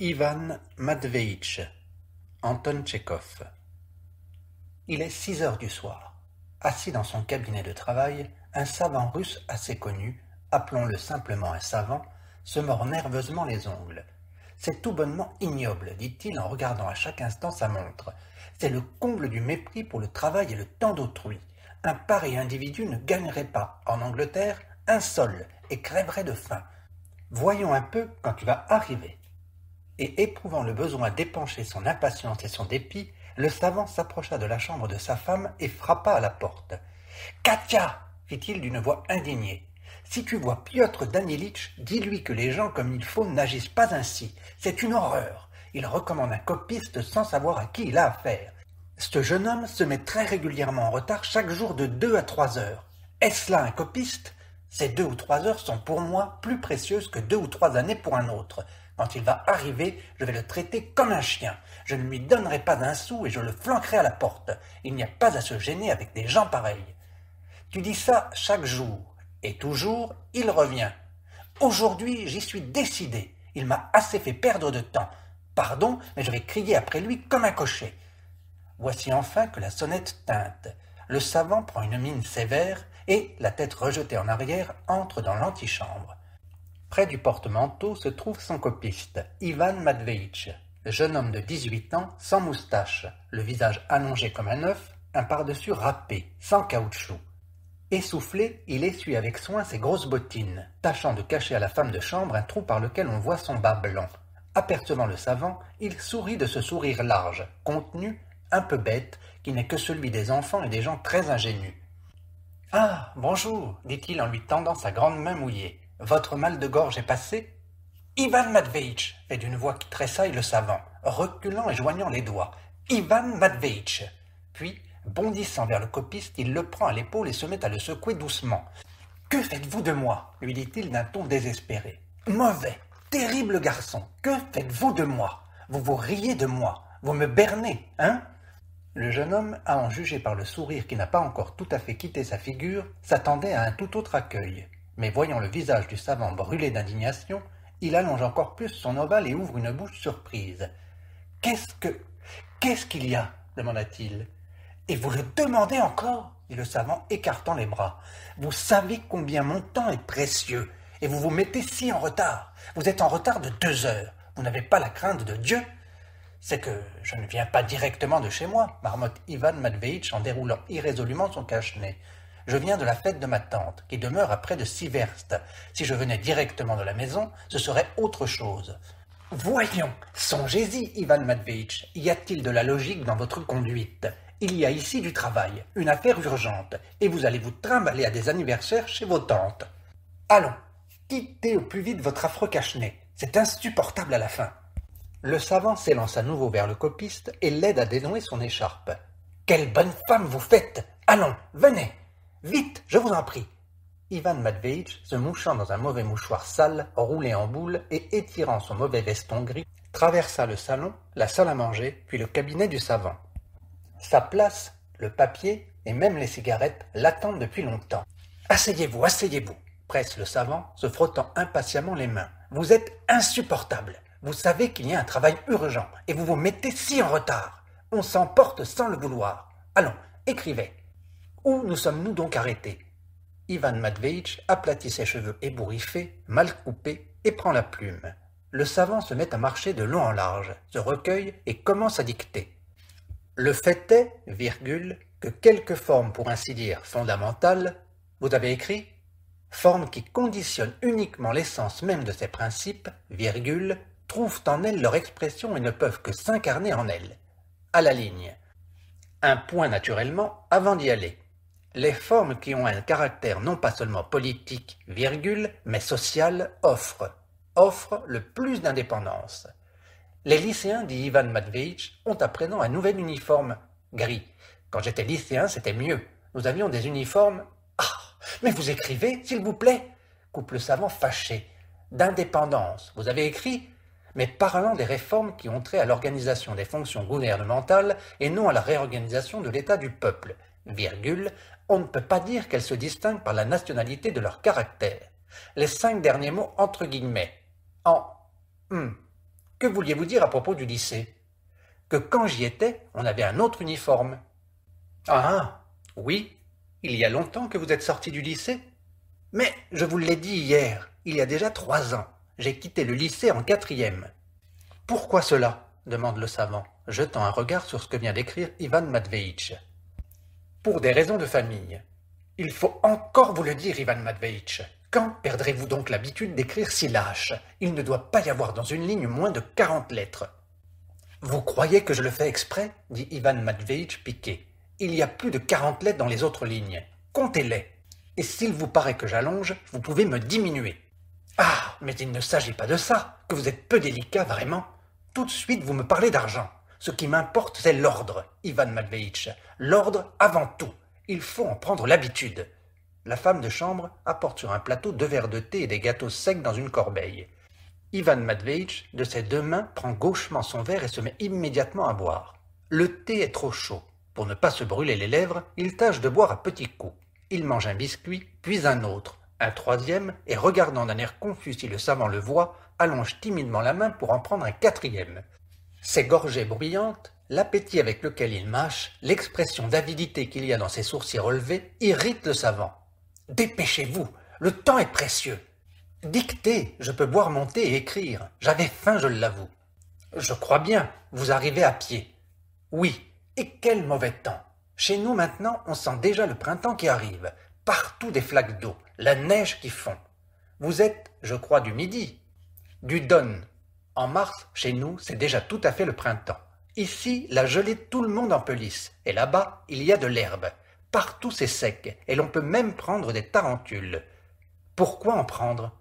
Ivan Matveïtch, Anton Tchekhov. Il est 6 heures du soir. Assis dans son cabinet de travail, un savant russe assez connu, appelons-le simplement un savant, se mord nerveusement les ongles. C'est tout bonnement ignoble, dit-il en regardant à chaque instant sa montre. C'est le comble du mépris pour le travail et le temps d'autrui. Un pareil individu ne gagnerait pas, en Angleterre, un sol et crèverait de faim. Voyons un peu quand tu vas arriver. Et éprouvant le besoin d'épancher son impatience et son dépit, le savant s'approcha de la chambre de sa femme et frappa à la porte. « Katia !» fit-il d'une voix indignée. « Si tu vois Piotr Danilitch, dis-lui que les gens comme il faut n'agissent pas ainsi. C'est une horreur. Il recommande un copiste sans savoir à qui il a affaire. Ce jeune homme se met très régulièrement en retard chaque jour de 2 à 3 heures. Est-ce là un copiste ? Ces 2 ou 3 heures sont pour moi plus précieuses que 2 ou 3 années pour un autre. Quand il va arriver, je vais le traiter comme un chien. Je ne lui donnerai pas un sou et je le flanquerai à la porte. Il n'y a pas à se gêner avec des gens pareils. Tu dis ça chaque jour, et toujours, il revient. Aujourd'hui, j'y suis décidé. Il m'a assez fait perdre de temps. Pardon, mais je vais crier après lui comme un cocher. Voici enfin que la sonnette tinte. Le savant prend une mine sévère et, la tête rejetée en arrière, entre dans l'antichambre. Près du porte-manteau se trouve son copiste, Ivan Matveïtch, le jeune homme de 18 ans, sans moustache, le visage allongé comme un œuf, un pardessus râpé, sans caoutchouc. Essoufflé, il essuie avec soin ses grosses bottines, tâchant de cacher à la femme de chambre un trou par lequel on voit son bas blanc. Apercevant le savant, il sourit de ce sourire large, contenu, un peu bête, qui n'est que celui des enfants et des gens très ingénus. « Ah, bonjour, dit-il en lui tendant sa grande main mouillée. Votre mal de gorge est passé ? Ivan Matveïtch, fait d'une voix qui tressaille le savant, reculant et joignant les doigts. Ivan Matveïtch. Puis, bondissant vers le copiste, il le prend à l'épaule et se met à le secouer doucement. Que faites-vous de moi ? Lui dit-il d'un ton désespéré. Mauvais, terrible garçon, que faites-vous de moi ? Vous vous riez de moi, vous me bernez, hein ? Le jeune homme, à en juger par le sourire qui n'a pas encore tout à fait quitté sa figure, s'attendait à un tout autre accueil. Mais voyant le visage du savant brûlé d'indignation, il allonge encore plus son ovale et ouvre une bouche surprise. « Qu'est-ce qu'il y a ?» demanda-t-il. « Et vous le demandez encore ?» dit le savant, écartant les bras. « Vous savez combien mon temps est précieux, et vous vous mettez si en retard. Vous êtes en retard de 2 heures. Vous n'avez pas la crainte de Dieu ? » « C'est que je ne viens pas directement de chez moi, » marmotte Ivan Matveïtch en déroulant irrésolument son cache-nez. « Je viens de la fête de ma tante, qui demeure à près de 6 verstes. Si je venais directement de la maison, ce serait autre chose. »« Voyons, songez-y, Ivan Matveïtch, y a-t-il de la logique dans votre conduite ? Il y a ici du travail, une affaire urgente, et vous allez vous trimballer à des anniversaires chez vos tantes. Allons, quittez au plus vite votre affreux cache-nez, c'est insupportable à la fin. » Le savant s'élance à nouveau vers le copiste et l'aide à dénouer son écharpe. « Quelle bonne femme vous faites ! Allons, venez ! Vite, je vous en prie !» Ivan Matveïtch, se mouchant dans un mauvais mouchoir sale, roulé en boule et étirant son mauvais veston gris, traversa le salon, la salle à manger, puis le cabinet du savant. Sa place, le papier et même les cigarettes l'attendent depuis longtemps. « Asseyez-vous, asseyez-vous !» presse le savant, se frottant impatiemment les mains. « Vous êtes insupportable ! Vous savez qu'il y a un travail urgent, et vous vous mettez si en retard. On s'emporte sans le vouloir. Allons, écrivez. Où nous sommes-nous donc arrêtés ?» Ivan Matveïtch aplatit ses cheveux ébouriffés, mal coupés, et prend la plume. Le savant se met à marcher de long en large, se recueille et commence à dicter. « Le fait est, virgule, que quelques formes, pour ainsi dire, fondamentales, vous avez écrit, formes qui conditionnent uniquement l'essence même de ces principes, virgule, trouvent en elles leur expression et ne peuvent que s'incarner en elles. À la ligne. Un point naturellement avant d'y aller. Les formes qui ont un caractère non pas seulement politique, virgule, mais social, offrent le plus d'indépendance. Les lycéens, dit Ivan Matveïtch, ont à présent un nouvel uniforme gris. Quand j'étais lycéen, c'était mieux. Nous avions des uniformes... Ah, mais vous écrivez, s'il vous plaît, coupe le savant fâché. D'indépendance, vous avez écrit, mais parlant des réformes qui ont trait à l'organisation des fonctions gouvernementales et non à la réorganisation de l'état du peuple, virgule, on ne peut pas dire qu'elles se distinguent par la nationalité de leur caractère. Les 5 derniers mots entre guillemets. En Que vouliez-vous dire à propos du lycée? Que quand j'y étais, on avait un autre uniforme. Ah, oui, il y a longtemps que vous êtes sorti du lycée? Mais je vous l'ai dit hier, il y a déjà 3 ans. J'ai quitté le lycée en 4e. Pourquoi cela? Demande le savant, jetant un regard sur ce que vient d'écrire Ivan Matveitch. Pour des raisons de famille. Il faut encore vous le dire, Ivan Matveitch. Quand perdrez-vous donc l'habitude d'écrire si lâche? Il ne doit pas y avoir dans une ligne moins de 40 lettres. Vous croyez que je le fais exprès? Dit Ivan Matveitch piqué. Il y a plus de 40 lettres dans les autres lignes. Comptez-les. Et s'il vous paraît que j'allonge, vous pouvez me diminuer. Ah, mais il ne s'agit pas de ça, que vous êtes peu délicat, vraiment. Tout de suite, vous me parlez d'argent. Ce qui m'importe, c'est l'ordre, Ivan Matveitch. L'ordre avant tout. Il faut en prendre l'habitude. La femme de chambre apporte sur un plateau 2 verres de thé et des gâteaux secs dans une corbeille. Ivan Matveitch, de ses 2 mains, prend gauchement son verre et se met immédiatement à boire. Le thé est trop chaud. Pour ne pas se brûler les lèvres, il tâche de boire à petits coups. Il mange un biscuit, puis un autre, un 3e, et regardant d'un air confus si le savant le voit, allonge timidement la main pour en prendre un 4e. Ses gorgées bruyantes, l'appétit avec lequel il mâche, l'expression d'avidité qu'il y a dans ses sourcils relevés, irritent le savant. « Dépêchez-vous, le temps est précieux. Dictez, je peux boire mon thé et écrire. J'avais faim, je l'avoue. Je crois bien, vous arrivez à pied. Oui, et quel mauvais temps. Chez nous maintenant, on sent déjà le printemps qui arrive. Partout des flaques d'eau, la neige qui fond. Vous êtes, je crois, du Midi. Du Don. En mars, chez nous, c'est déjà tout à fait le printemps. Ici, la gelée tout le monde en pelisse, et là-bas, il y a de l'herbe. Partout c'est sec, et l'on peut même prendre des tarentules. Pourquoi en prendre?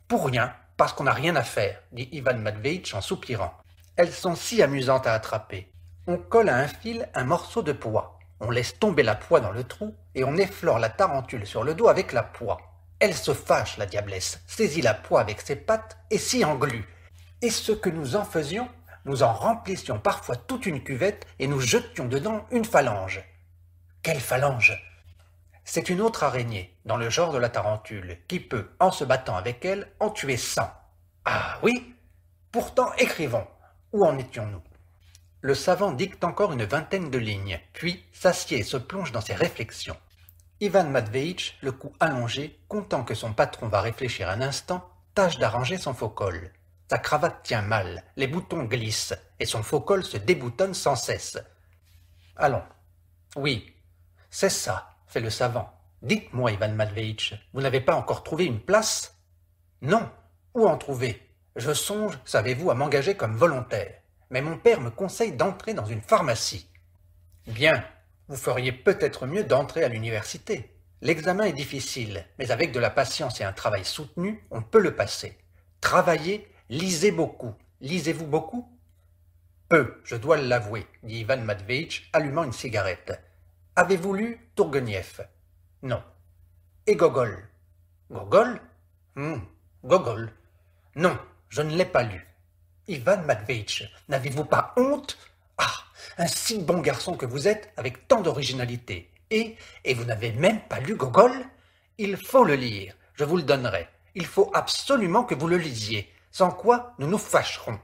Pour rien, parce qu'on n'a rien à faire, dit Ivan Matveitch en soupirant. Elles sont si amusantes à attraper. On colle à un fil un morceau de pois. On laisse tomber la poix dans le trou, et on effleure la tarentule sur le dos avec la poix. Elle se fâche, la diablesse, saisit la poix avec ses pattes et s'y englue. Et ce que nous en faisions, nous en remplissions parfois toute une cuvette et nous jetions dedans une phalange. Quelle phalange? C'est une autre araignée, dans le genre de la tarentule, qui peut, en se battant avec elle, en tuer 100. Ah oui? Pourtant, écrivons. Où en étions-nous? Le savant dicte encore une 20aine de lignes, puis s'assied et se plonge dans ses réflexions. Ivan Matveitch, le cou allongé, content que son patron va réfléchir un instant, tâche d'arranger son faux-col. Sa cravate tient mal, les boutons glissent, et son faux-col se déboutonne sans cesse. Allons. Oui, c'est ça, fait le savant. Dites-moi, Ivan Matveitch, vous n'avez pas encore trouvé une place? Non. Où en trouver? Je songe, savez-vous, à m'engager comme volontaire. Mais mon père me conseille d'entrer dans une pharmacie. Bien, vous feriez peut-être mieux d'entrer à l'université. L'examen est difficile, mais avec de la patience et un travail soutenu, on peut le passer. Travaillez, lisez beaucoup. Lisez-vous beaucoup? Peu, je dois l'avouer, dit Ivan Matveitch, allumant une cigarette. Avez-vous lu Tourguenieff? Non. Et Gogol? Gogol? Gogol. Non, je ne l'ai pas lu. Ivan Matveitch, n'avez-vous pas honte? Ah, un si bon garçon que vous êtes, avec tant d'originalité. Et vous n'avez même pas lu Gogol? Il faut le lire, je vous le donnerai. Il faut absolument que vous le lisiez, sans quoi nous nous fâcherons.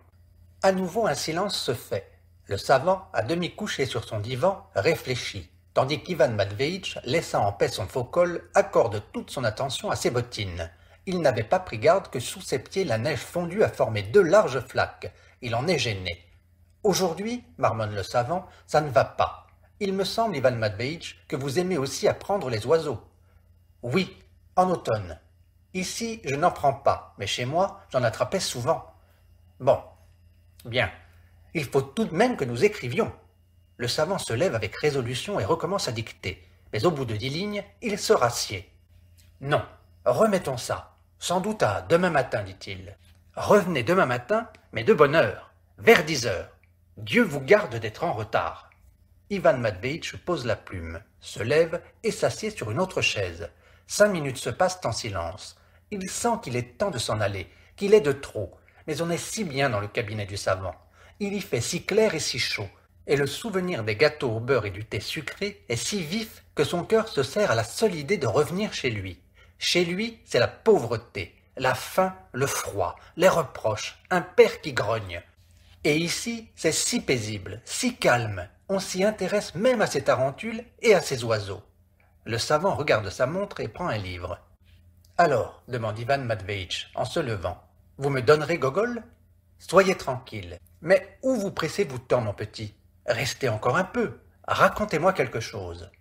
À nouveau un silence se fait. Le savant, à demi couché sur son divan, réfléchit, tandis qu'Ivan Matveitch, laissant en paix son faux-col, accorde toute son attention à ses bottines. Il n'avait pas pris garde que sous ses pieds la neige fondue a formé 2 larges flaques. Il en est gêné. Aujourd'hui, marmonne le savant, ça ne va pas. Il me semble, Ivan Matveitch, que vous aimez aussi apprendre les oiseaux. Oui, en automne. Ici, je n'en prends pas, mais chez moi, j'en attrapais souvent. Bon, bien. Il faut tout de même que nous écrivions. Le savant se lève avec résolution et recommence à dicter. Mais au bout de 10 lignes, il se rassied. Non, remettons ça. Sans doute à demain matin, dit-il. Revenez demain matin, mais de bonne heure, vers 10 heures. Dieu vous garde d'être en retard. Ivan Matveitch pose la plume, se lève et s'assied sur une autre chaise. 5 minutes se passent en silence. Il sent qu'il est temps de s'en aller, qu'il est de trop, mais on est si bien dans le cabinet du savant. Il y fait si clair et si chaud, et le souvenir des gâteaux au beurre et du thé sucré est si vif que son cœur se serre à la seule idée de revenir chez lui. Chez lui, c'est la pauvreté, la faim, le froid, les reproches, un père qui grogne. Et ici, c'est si paisible, si calme, on s'y intéresse même à ces tarentules et à ces oiseaux. Le savant regarde sa montre et prend un livre. Alors, demande Ivan Matveitch en se levant, vous me donnerez Gogol? Soyez tranquille. Mais où vous pressez-vous tant, mon petit? Restez encore un peu. Racontez-moi quelque chose.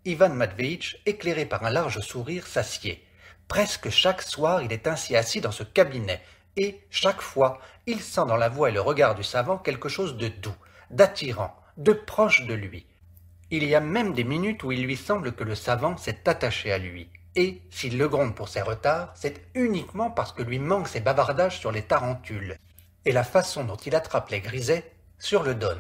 Ivan Matveitch, éclairé par un large sourire, s'assied. Presque chaque soir, il est ainsi assis dans ce cabinet, et, chaque fois, il sent dans la voix et le regard du savant quelque chose de doux, d'attirant, de proche de lui. Il y a même des minutes où il lui semble que le savant s'est attaché à lui, et, s'il le gronde pour ses retards, c'est uniquement parce que lui manquent ses bavardages sur les tarentules, et la façon dont il attrape les grisets sur le Don.